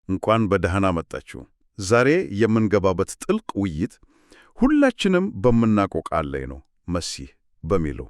እንኳን በደህና መጣችሁ። ዛሬ የምንገባበት ጥልቅ ውይይት ሁላችንም በምናውቀው ቃል ላይ ነው፣ መሲህ በሚለው።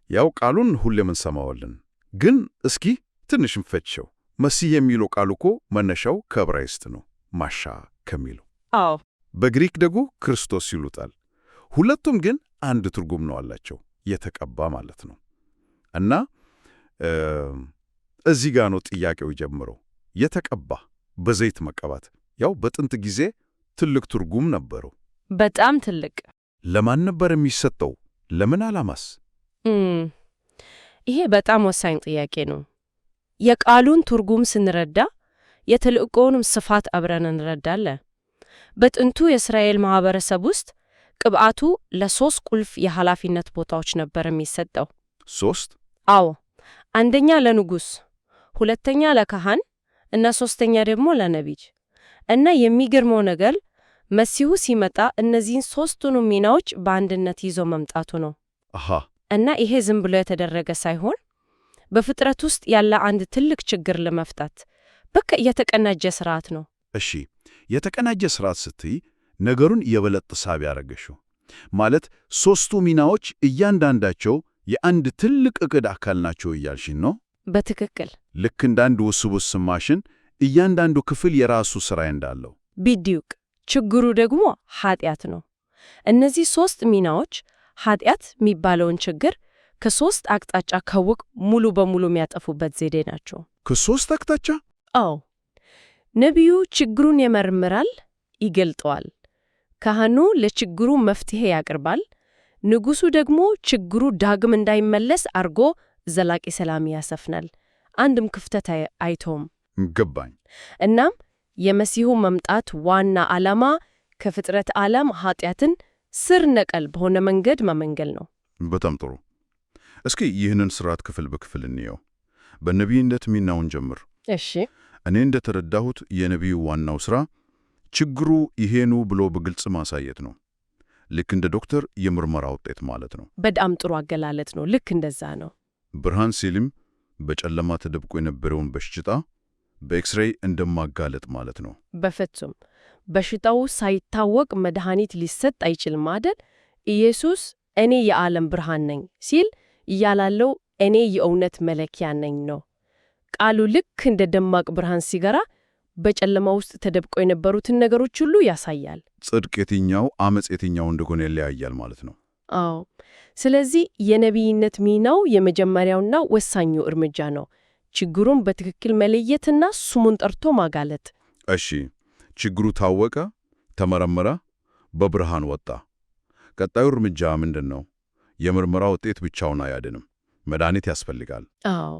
ያው ቃሉን ሁሌም እንሰማዋለን፣ ግን እስኪ ትንሽ እንፈትሸው። መሲህ የሚለው ቃሉ እኮ መነሻው ከዕብራይስጥ ነው፣ ማሻ ከሚለው። አዎ፣ በግሪክ ደግሞ ክርስቶስ ይሉታል። ሁለቱም ግን አንድ ትርጉም ነው አላቸው፣ የተቀባ ማለት ነው። እና እዚህ ጋር ነው ጥያቄው ጀምረው። የተቀባ በዘይት መቀባት ያው በጥንት ጊዜ ትልቅ ትርጉም ነበረው። በጣም ትልቅ። ለማን ነበር የሚሰጠው? ለምን ዓላማስ? ይሄ በጣም ወሳኝ ጥያቄ ነው። የቃሉን ትርጉም ስንረዳ የተልእኮውንም ስፋት አብረን እንረዳለን። በጥንቱ የእስራኤል ማህበረሰብ ውስጥ ቅብዓቱ ለሶስት ቁልፍ የኃላፊነት ቦታዎች ነበር የሚሰጠው። ሶስት? አዎ፣ አንደኛ ለንጉሥ፣ ሁለተኛ ለካህን እና ሶስተኛ ደግሞ ለነቢይ። እና የሚገርመው ነገር መሲሁ ሲመጣ እነዚህን ሶስቱንም ሚናዎች በአንድነት ይዞ መምጣቱ ነው። አሃ። እና ይሄ ዝም ብሎ የተደረገ ሳይሆን በፍጥረት ውስጥ ያለ አንድ ትልቅ ችግር ለመፍታት በቃ የተቀናጀ ስርዓት ነው። እሺ፣ የተቀናጀ ስርዓት ስትይ ነገሩን የበለጠ ሳቢ ያደረገሽው ማለት ሶስቱ ሚናዎች እያንዳንዳቸው የአንድ ትልቅ ዕቅድ አካል ናቸው እያልሽን ነው? በትክክል። ልክ እንደ አንድ ውስብስብ ማሽን እያንዳንዱ ክፍል የራሱ ሥራ እንዳለው። ቢዲዩቅ። ችግሩ ደግሞ ኃጢአት ነው። እነዚህ ሶስት ሚናዎች ኃጢአት የሚባለውን ችግር ከሶስት አቅጣጫ ከውቅ ሙሉ በሙሉ የሚያጠፉበት ዘዴ ናቸው። ከሶስት አቅጣጫ? አዎ። ነቢዩ ችግሩን ይመረምራል፣ ይገልጠዋል። ካህኑ ለችግሩ መፍትሄ ያቀርባል። ንጉሡ ደግሞ ችግሩ ዳግም እንዳይመለስ አርጎ ዘላቂ ሰላም ያሰፍናል። አንድም ክፍተት አይተውም። ገባኝ። እናም የመሲሁ መምጣት ዋና ዓላማ ከፍጥረት ዓለም ኃጢአትን ስር ነቀል በሆነ መንገድ መመንገል ነው። በጣም ጥሩ። እስኪ ይህንን ስርዓት ክፍል በክፍል እንየው። በነቢይነት ሚናውን ጀምር። እሺ። እኔ እንደተረዳሁት የነቢዩ ዋናው ሥራ ችግሩ ይሄኑ ብሎ በግልጽ ማሳየት ነው። ልክ እንደ ዶክተር የምርመራ ውጤት ማለት ነው። በጣም ጥሩ አገላለጥ ነው። ልክ እንደዛ ነው። ብርሃን ሲልም በጨለማ ተደብቆ የነበረውን በሽታ በኤክስሬይ እንደማጋለጥ ማለት ነው። በፍጹም በሽታው ሳይታወቅ መድኃኒት ሊሰጥ አይችልም አይደል? ኢየሱስ እኔ የዓለም ብርሃን ነኝ ሲል እያላለው እኔ የእውነት መለኪያ ነኝ ነው። ቃሉ ልክ እንደ ደማቅ ብርሃን ሲገራ በጨለማ ውስጥ ተደብቆ የነበሩትን ነገሮች ሁሉ ያሳያል። ጽድቅ የትኛው አመጽ የትኛው እንደሆነ ይለያያል ማለት ነው። አዎ። ስለዚህ የነቢይነት ሚናው የመጀመሪያውና ወሳኙ እርምጃ ነው። ችግሩን በትክክል መለየትና ስሙን ጠርቶ ማጋለጥ። እሺ፣ ችግሩ ታወቀ፣ ተመረመረ፣ በብርሃን ወጣ። ቀጣዩ እርምጃ ምንድን ነው? የምርመራ ውጤት ብቻውን አያድንም፣ መድኃኒት ያስፈልጋል። አዎ፣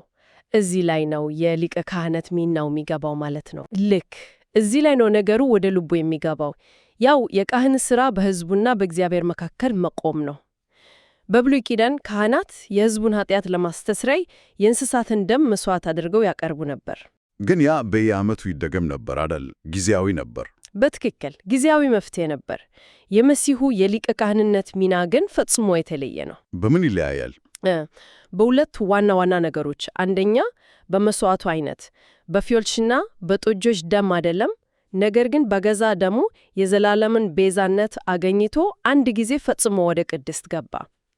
እዚህ ላይ ነው የሊቀ ካህናት ሚናው የሚገባው ማለት ነው። ልክ እዚህ ላይ ነው ነገሩ ወደ ልቡ የሚገባው። ያው የካህን ሥራ በሕዝቡና በእግዚአብሔር መካከል መቆም ነው። በብሉይ ኪዳን ካህናት የሕዝቡን ኃጢአት ለማስተስረይ የእንስሳትን ደም መሥዋዕት አድርገው ያቀርቡ ነበር። ግን ያ በየዓመቱ ይደገም ነበር አይደል? ጊዜያዊ ነበር። በትክክል ጊዜያዊ መፍትሄ ነበር። የመሲሁ የሊቀ ካህንነት ሚና ግን ፈጽሞ የተለየ ነው። በምን ይለያያል? በሁለት ዋና ዋና ነገሮች። አንደኛ በመሥዋዕቱ አይነት፣ በፍየሎችና በጥጆች ደም አይደለም፣ ነገር ግን በገዛ ደሙ የዘላለምን ቤዛነት አገኝቶ አንድ ጊዜ ፈጽሞ ወደ ቅድስት ገባ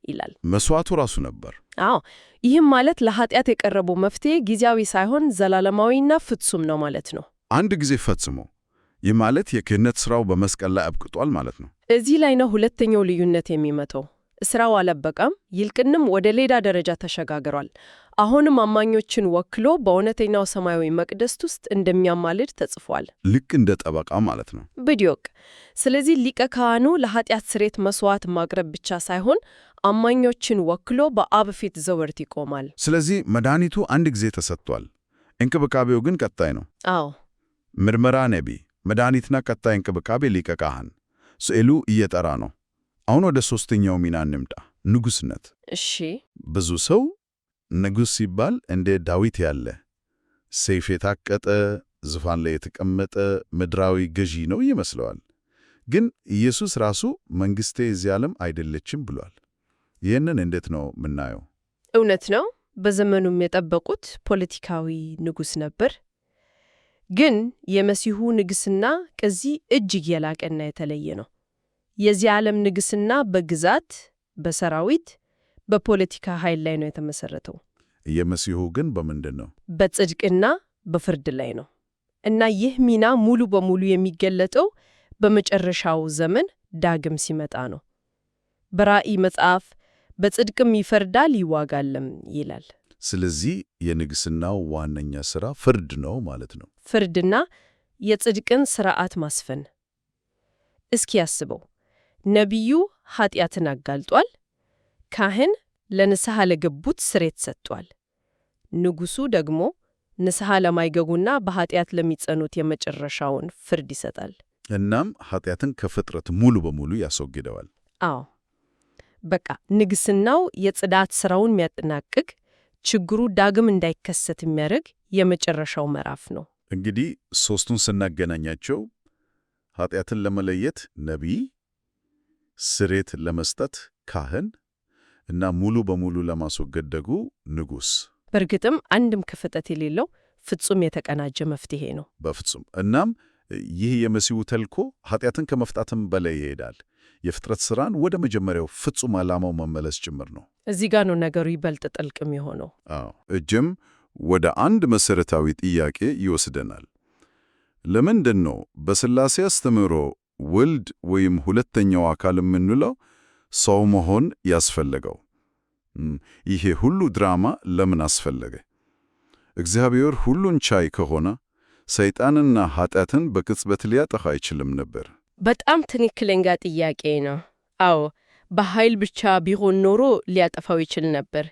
ይላል። መሥዋዕቱ ራሱ ነበር። አዎ፣ ይህም ማለት ለኃጢአት የቀረበው መፍትሄ ጊዜያዊ ሳይሆን ዘላለማዊና ፍጹም ነው ማለት ነው። አንድ ጊዜ ፈጽሞ። ይህ ማለት የክህነት ሥራው በመስቀል ላይ አብቅቷል ማለት ነው። እዚህ ላይ ነው ሁለተኛው ልዩነት የሚመጣው። ሥራው አላበቃም፣ ይልቅንም ወደ ሌላ ደረጃ ተሸጋግሯል። አሁንም አማኞችን ወክሎ በእውነተኛው ሰማያዊ መቅደስ ውስጥ እንደሚያማልድ ተጽፏል። ልክ እንደ ጠበቃ ማለት ነው። በዲዮቅ። ስለዚህ ሊቀ ካህኑ ለኃጢአት ስርየት መሥዋዕት ማቅረብ ብቻ ሳይሆን አማኞችን ወክሎ በአብ ፊት ዘወርት ይቆማል። ስለዚህ መድኃኒቱ አንድ ጊዜ ተሰጥቷል፣ እንክብካቤው ግን ቀጣይ ነው። አዎ። ምርመራ ነቢይ፣ መድኃኒትና ቀጣይ እንክብካቤ ሊቀ ካህን። ስዕሉ እየጠራ ነው። አሁን ወደ ሦስተኛው ሚና እንምጣ፣ ንጉሥነት። እሺ። ብዙ ሰው ንጉሥ ሲባል እንደ ዳዊት ያለ ሰይፍ የታቀጠ ዙፋን ላይ የተቀመጠ ምድራዊ ገዢ ነው ይመስለዋል። ግን ኢየሱስ ራሱ መንግሥቴ እዚህ ዓለም አይደለችም ብሏል። ይህንን እንዴት ነው ምናየው? እውነት ነው። በዘመኑም የጠበቁት ፖለቲካዊ ንጉሥ ነበር። ግን የመሲሁ ንግስና ከዚህ እጅግ የላቀና የተለየ ነው። የዚህ ዓለም ንግስና በግዛት፣ በሰራዊት፣ በፖለቲካ ኃይል ላይ ነው የተመሰረተው። የመሲሁ ግን በምንድን ነው? በጽድቅና በፍርድ ላይ ነው። እና ይህ ሚና ሙሉ በሙሉ የሚገለጠው በመጨረሻው ዘመን ዳግም ሲመጣ ነው። በራእይ መጽሐፍ በጽድቅም ይፈርዳል ይዋጋልም ይላል። ስለዚህ የንግስናው ዋነኛ ሥራ ፍርድ ነው ማለት ነው። ፍርድና የጽድቅን ሥርዓት ማስፈን። እስኪ ያስበው፣ ነቢዩ ኃጢአትን አጋልጧል። ካህን ለንስሐ ለገቡት ስርየት ሰጥቷል። ንጉሡ ደግሞ ንስሐ ለማይገቡና በኃጢአት ለሚጸኑት የመጨረሻውን ፍርድ ይሰጣል። እናም ኃጢአትን ከፍጥረት ሙሉ በሙሉ ያስወግደዋል። አዎ፣ በቃ ንግስናው የጽዳት ሥራውን የሚያጠናቅቅ፣ ችግሩ ዳግም እንዳይከሰት የሚያደርግ የመጨረሻው ምዕራፍ ነው። እንግዲህ ሦስቱን ስናገናኛቸው ኃጢአትን ለመለየት ነቢይ፣ ስርየት ለመስጠት ካህን እና ሙሉ በሙሉ ለማስወገድ ደግሞ ንጉሥ። በእርግጥም አንድም ክፍተት የሌለው ፍጹም የተቀናጀ መፍትሄ ነው። በፍጹም። እናም ይህ የመሲሁ ተልእኮ ኃጢአትን ከመፍታትም በላይ ይሄዳል። የፍጥረት ሥራን ወደ መጀመሪያው ፍጹም ዓላማው መመለስ ጭምር ነው። እዚህ ጋር ነው ነገሩ ይበልጥ ጥልቅም የሆነው። አዎ፣ እጅም ወደ አንድ መሠረታዊ ጥያቄ ይወስደናል። ለምንድን ነው በሥላሴ አስተምህሮ ወልድ ወይም ሁለተኛው አካል የምንለው ሰው መሆን ያስፈለገው? ይሄ ሁሉ ድራማ ለምን አስፈለገ? እግዚአብሔር ሁሉን ቻይ ከሆነ ሰይጣንና ኃጢአትን በቅጽበት ሊያጠፋ አይችልም ነበር? በጣም ትክክለኛ ጥያቄ ነው። አዎ፣ በኃይል ብቻ ቢሆን ኖሮ ሊያጠፋው ይችል ነበር።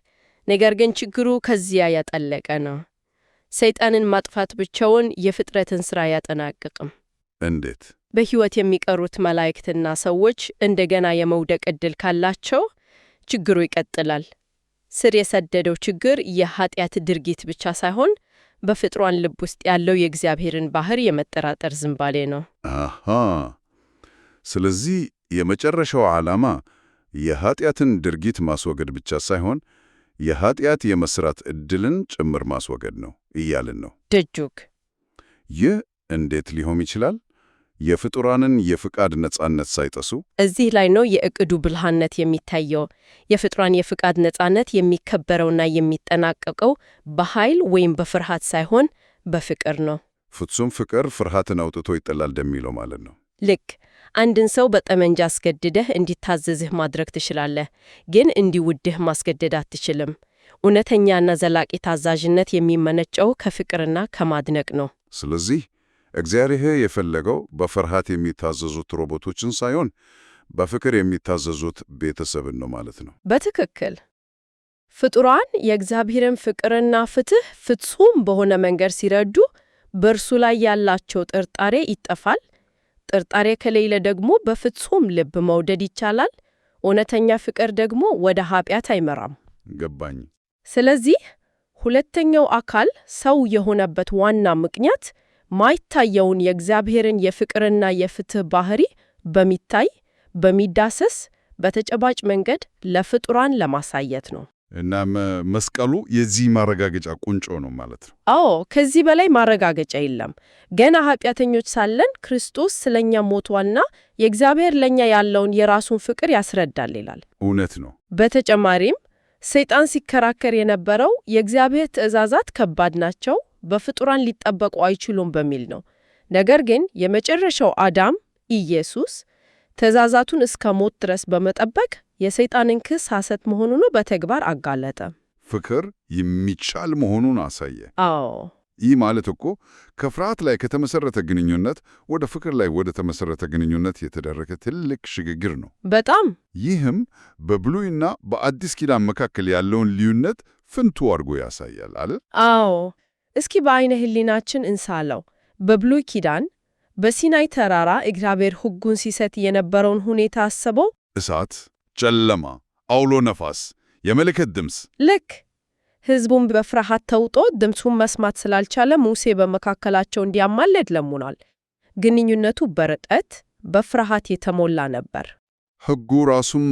ነገር ግን ችግሩ ከዚያ ያጠለቀ ነው። ሰይጣንን ማጥፋት ብቻውን የፍጥረትን ሥራ አያጠናቅቅም። እንዴት? በሕይወት የሚቀሩት መላእክትና ሰዎች እንደገና የመውደቅ ዕድል ካላቸው ችግሩ ይቀጥላል። ስር የሰደደው ችግር የኃጢአት ድርጊት ብቻ ሳይሆን በፍጥሯን ልብ ውስጥ ያለው የእግዚአብሔርን ባህር የመጠራጠር ዝንባሌ ነው። አሃ። ስለዚህ የመጨረሻው ዓላማ የኃጢአትን ድርጊት ማስወገድ ብቻ ሳይሆን የኃጢአት የመሥራት ዕድልን ጭምር ማስወገድ ነው እያልን ነው። ደጁግ። ይህ እንዴት ሊሆን ይችላል? የፍጡራንን የፍቃድ ነጻነት ሳይጠሱ? እዚህ ላይ ነው የዕቅዱ ብልሃነት የሚታየው። የፍጡራን የፍቃድ ነጻነት የሚከበረውና የሚጠናቀቀው በኃይል ወይም በፍርሃት ሳይሆን በፍቅር ነው። ፍጹም ፍቅር ፍርሃትን አውጥቶ ይጥላል እንደሚለው ማለት ነው። ልክ አንድን ሰው በጠመንጃ አስገድደህ እንዲታዘዝህ ማድረግ ትችላለህ፣ ግን እንዲውድህ ማስገደድ አትችልም። እውነተኛና ዘላቂ ታዛዥነት የሚመነጨው ከፍቅርና ከማድነቅ ነው። ስለዚህ እግዚአብሔር የፈለገው በፍርሃት የሚታዘዙት ሮቦቶችን ሳይሆን በፍቅር የሚታዘዙት ቤተሰብን ነው ማለት ነው። በትክክል። ፍጡራን የእግዚአብሔርን ፍቅርና ፍትህ ፍጹም በሆነ መንገድ ሲረዱ በእርሱ ላይ ያላቸው ጥርጣሬ ይጠፋል። ጥርጣሬ ከሌለ ደግሞ በፍጹም ልብ መውደድ ይቻላል። እውነተኛ ፍቅር ደግሞ ወደ ኃጢአት አይመራም። ገባኝ። ስለዚህ ሁለተኛው አካል ሰው የሆነበት ዋና ምክንያት ማይታየውን የእግዚአብሔርን የፍቅርና የፍትህ ባህሪ በሚታይ በሚዳሰስ በተጨባጭ መንገድ ለፍጡራን ለማሳየት ነው። እናም መስቀሉ የዚህ ማረጋገጫ ቁንጮ ነው ማለት ነው። አዎ፣ ከዚህ በላይ ማረጋገጫ የለም። ገና ኃጢአተኞች ሳለን ክርስቶስ ስለኛ ሞቷልና የእግዚአብሔር ለኛ ያለውን የራሱን ፍቅር ያስረዳል ይላል። እውነት ነው። በተጨማሪም ሰይጣን ሲከራከር የነበረው የእግዚአብሔር ትእዛዛት ከባድ ናቸው፣ በፍጡራን ሊጠበቁ አይችሉም በሚል ነው። ነገር ግን የመጨረሻው አዳም ኢየሱስ ትእዛዛቱን እስከ ሞት ድረስ በመጠበቅ የሰይጣንን ክስ ሐሰት መሆኑን በተግባር አጋለጠ። ፍቅር የሚቻል መሆኑን አሳየ። አዎ፣ ይህ ማለት እኮ ከፍርሃት ላይ ከተመሰረተ ግንኙነት ወደ ፍቅር ላይ ወደ ተመሰረተ ግንኙነት የተደረገ ትልቅ ሽግግር ነው። በጣም። ይህም በብሉይና በአዲስ ኪዳን መካከል ያለውን ልዩነት ፍንቱ አድርጎ ያሳያል አለ። አዎ፣ እስኪ በአይነ ህሊናችን እንሳለው። በብሉይ ኪዳን በሲናይ ተራራ እግዚአብሔር ሕጉን ሲሰጥ የነበረውን ሁኔታ አስበው። እሳት፣ ጨለማ፣ አውሎ ነፋስ፣ የመለከት ድምፅ። ልክ ሕዝቡም በፍርሃት ተውጦ ድምፁን መስማት ስላልቻለ ሙሴ በመካከላቸው እንዲያማልድ ለምኗል። ግንኙነቱ በርቀት በፍርሃት የተሞላ ነበር። ሕጉ ራሱም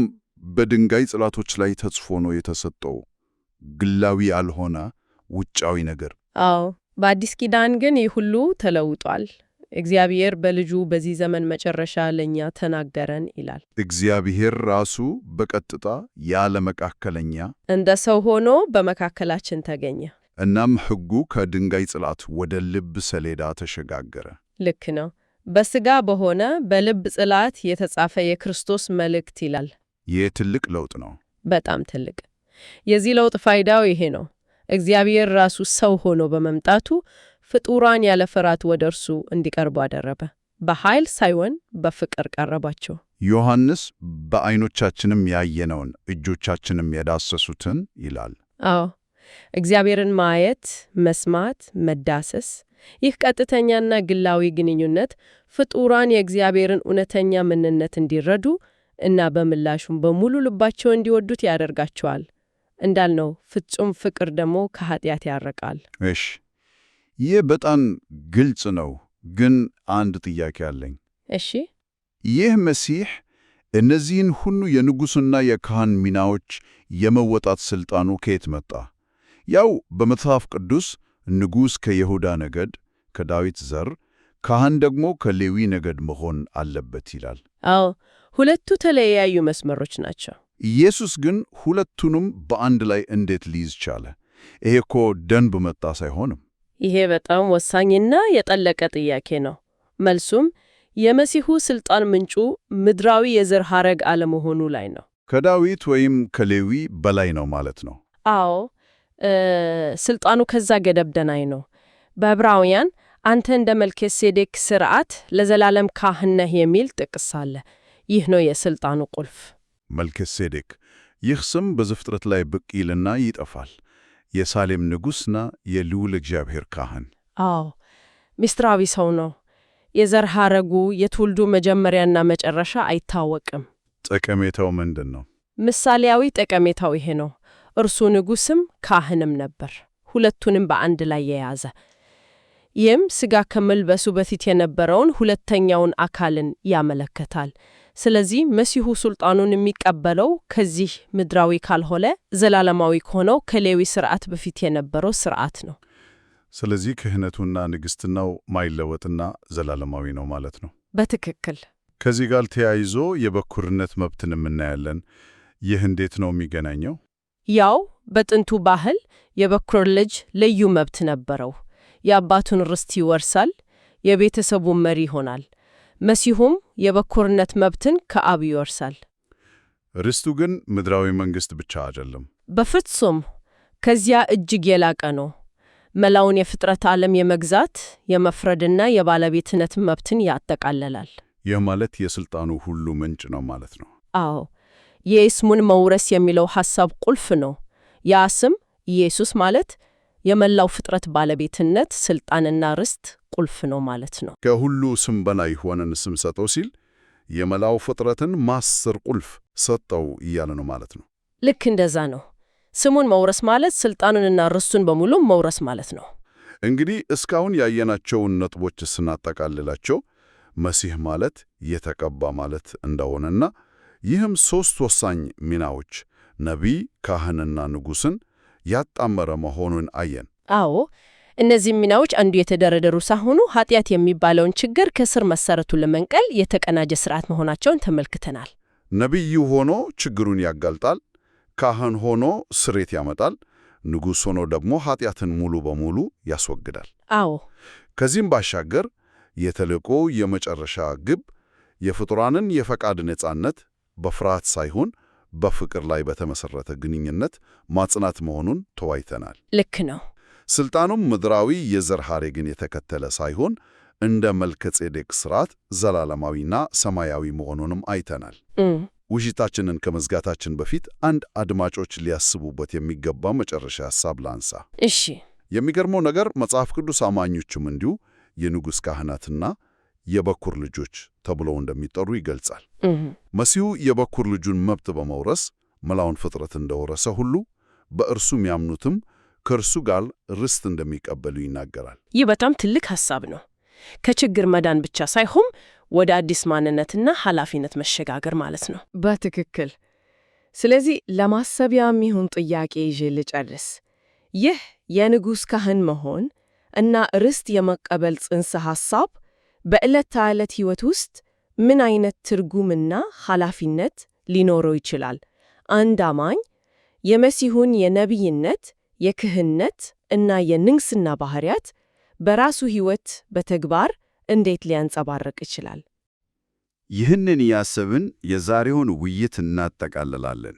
በድንጋይ ጽላቶች ላይ ተጽፎ ነው የተሰጠው፣ ግላዊ ያልሆነ ውጫዊ ነገር። አዎ፣ በአዲስ ኪዳን ግን ይህ ሁሉ ተለውጧል። እግዚአብሔር በልጁ በዚህ ዘመን መጨረሻ ለእኛ ተናገረን ይላል። እግዚአብሔር ራሱ በቀጥታ ያለ መካከለኛ እንደ ሰው ሆኖ በመካከላችን ተገኘ። እናም ሕጉ ከድንጋይ ጽላት ወደ ልብ ሰሌዳ ተሸጋገረ። ልክ ነው። በሥጋ በሆነ በልብ ጽላት የተጻፈ የክርስቶስ መልእክት ይላል። ይህ ትልቅ ለውጥ ነው። በጣም ትልቅ። የዚህ ለውጥ ፋይዳው ይሄ ነው። እግዚአብሔር ራሱ ሰው ሆኖ በመምጣቱ ፍጡራን ያለ ፍርሃት ወደ እርሱ እንዲቀርቡ አደረገ። በኃይል ሳይሆን በፍቅር ቀረባቸው። ዮሐንስ በዓይኖቻችንም ያየነውን እጆቻችንም የዳሰሱትን ይላል። አዎ፣ እግዚአብሔርን ማየት፣ መስማት፣ መዳሰስ፣ ይህ ቀጥተኛና ግላዊ ግንኙነት ፍጡራን የእግዚአብሔርን እውነተኛ ምንነት እንዲረዱ እና በምላሹም በሙሉ ልባቸው እንዲወዱት ያደርጋቸዋል። እንዳልነው ፍጹም ፍቅር ደግሞ ከኃጢአት ያርቃል። እሺ፣ ይህ በጣም ግልጽ ነው። ግን አንድ ጥያቄ አለኝ። እሺ፣ ይህ መሲሕ እነዚህን ሁሉ የንጉሥና የካህን ሚናዎች የመወጣት ሥልጣኑ ከየት መጣ? ያው በመጽሐፍ ቅዱስ ንጉሥ ከይሁዳ ነገድ ከዳዊት ዘር፣ ካህን ደግሞ ከሌዊ ነገድ መሆን አለበት ይላል። አዎ፣ ሁለቱ ተለያዩ መስመሮች ናቸው። ኢየሱስ ግን ሁለቱንም በአንድ ላይ እንዴት ሊይዝ ቻለ? ይሄ እኮ ደንብ መጣስ አይሆንም። ይሄ በጣም ወሳኝና የጠለቀ ጥያቄ ነው። መልሱም የመሲሑ ሥልጣን ምንጩ ምድራዊ የዘር ሐረግ አለመሆኑ ላይ ነው። ከዳዊት ወይም ከሌዊ በላይ ነው ማለት ነው። አዎ፣ ሥልጣኑ ከዛ ገደብ ደናይ ነው። በዕብራውያን አንተ እንደ መልከጼዴቅ ሥርዓት ለዘላለም ካህን ነህ የሚል ጥቅስ አለ። ይህ ነው የሥልጣኑ ቁልፍ። መልከጼዴቅ፣ ይህ ስም በዘፍጥረት ላይ ብቅ ይልና ይጠፋል። የሳሌም ንጉሥና የልዑል እግዚአብሔር ካህን። አዎ፣ ምስጢራዊ ሰው ነው። የዘር ሐረጉ የትውልዱ መጀመሪያና መጨረሻ አይታወቅም። ጠቀሜታው ምንድን ነው? ምሳሌያዊ ጠቀሜታው ይሄ ነው። እርሱ ንጉሥም ካህንም ነበር፣ ሁለቱንም በአንድ ላይ የያዘ። ይህም ሥጋ ከመልበሱ በፊት የነበረውን ሁለተኛውን አካልን ያመለክታል። ስለዚህ መሲሑ ሥልጣኑን የሚቀበለው ከዚህ ምድራዊ ካልሆነ ዘላለማዊ ከሆነው ከሌዊ ሥርዓት በፊት የነበረው ሥርዓት ነው። ስለዚህ ክህነቱና ንግሥትናው ማይለወጥና ዘላለማዊ ነው ማለት ነው። በትክክል። ከዚህ ጋር ተያይዞ የበኩርነት መብትን እናያለን። ይህ እንዴት ነው የሚገናኘው? ያው በጥንቱ ባህል የበኩር ልጅ ልዩ መብት ነበረው። የአባቱን ርስት ይወርሳል፣ የቤተሰቡ መሪ ይሆናል። መሲሁም የበኩርነት መብትን ከአብ ይወርሳል። ርስቱ ግን ምድራዊ መንግሥት ብቻ አይደለም። በፍጹም ከዚያ እጅግ የላቀ ነው። መላውን የፍጥረት ዓለም የመግዛት የመፍረድና የባለቤትነት መብትን ያጠቃልላል። ይህ ማለት የሥልጣኑ ሁሉ ምንጭ ነው ማለት ነው። አዎ፣ የስሙን መውረስ የሚለው ሐሳብ ቁልፍ ነው። ያ ስም ኢየሱስ ማለት የመላው ፍጥረት ባለቤትነት፣ ሥልጣንና ርስት ቁልፍ ነው ማለት ነው። ከሁሉ ስም በላይ ሆነን ስም ሰጠው ሲል የመላው ፍጥረትን ማስተር ቁልፍ ሰጠው እያለ ነው ማለት ነው። ልክ እንደዛ ነው። ስሙን መውረስ ማለት ሥልጣኑንና ርስቱን በሙሉ መውረስ ማለት ነው። እንግዲህ እስካሁን ያየናቸውን ነጥቦች ስናጠቃልላቸው መሲሕ ማለት የተቀባ ማለት እንደሆነና ይህም ሦስት ወሳኝ ሚናዎች ነቢይ፣ ካህንና ንጉሥን ያጣመረ መሆኑን አየን። አዎ፣ እነዚህ ሚናዎች አንዱ የተደረደሩ ሳይሆኑ ኃጢአት የሚባለውን ችግር ከስር መሰረቱ ለመንቀል የተቀናጀ ሥርዓት መሆናቸውን ተመልክተናል። ነቢይ ሆኖ ችግሩን ያጋልጣል፣ ካህን ሆኖ ስሬት ያመጣል፣ ንጉሥ ሆኖ ደግሞ ኃጢአትን ሙሉ በሙሉ ያስወግዳል። አዎ፣ ከዚህም ባሻገር የተልእኮ የመጨረሻ ግብ የፍጡራንን የፈቃድ ነጻነት በፍርሃት ሳይሆን በፍቅር ላይ በተመሰረተ ግንኙነት ማጽናት መሆኑን ተወያይተናል። ልክ ነው። ሥልጣኑም ምድራዊ የዘር ሐረግን የተከተለ ሳይሆን እንደ መልከጼዴቅ ሥርዓት ዘላለማዊና ሰማያዊ መሆኑንም አይተናል። ውይይታችንን ከመዝጋታችን በፊት አንድ አድማጮች ሊያስቡበት የሚገባ መጨረሻ ሐሳብ ላንሳ። እሺ። የሚገርመው ነገር መጽሐፍ ቅዱስ አማኞቹም እንዲሁ የንጉሥ ካህናትና የበኩር ልጆች ተብለው እንደሚጠሩ ይገልጻል። መሲሁ የበኩር ልጁን መብት በመውረስ መላውን ፍጥረት እንደወረሰ ሁሉ በእርሱ የሚያምኑትም ከእርሱ ጋር ርስት እንደሚቀበሉ ይናገራል። ይህ በጣም ትልቅ ሐሳብ ነው። ከችግር መዳን ብቻ ሳይሆን ወደ አዲስ ማንነትና ኃላፊነት መሸጋገር ማለት ነው። በትክክል። ስለዚህ ለማሰቢያ የሚሆን ጥያቄ ይዤ ልጨርስ። ይህ የንጉሥ ካህን መሆን እና ርስት የመቀበል ጽንሰ ሐሳብ በዕለት ተዕለት ሕይወት ውስጥ ምን አይነት ትርጉምና ኃላፊነት ሊኖረው ይችላል? አንድ አማኝ የመሲሁን የነቢይነት፣ የክህነት እና የንግሥና ባሕርያት በራሱ ሕይወት በተግባር እንዴት ሊያንጸባርቅ ይችላል? ይህንን ያሰብን የዛሬውን ውይይት እናጠቃልላለን።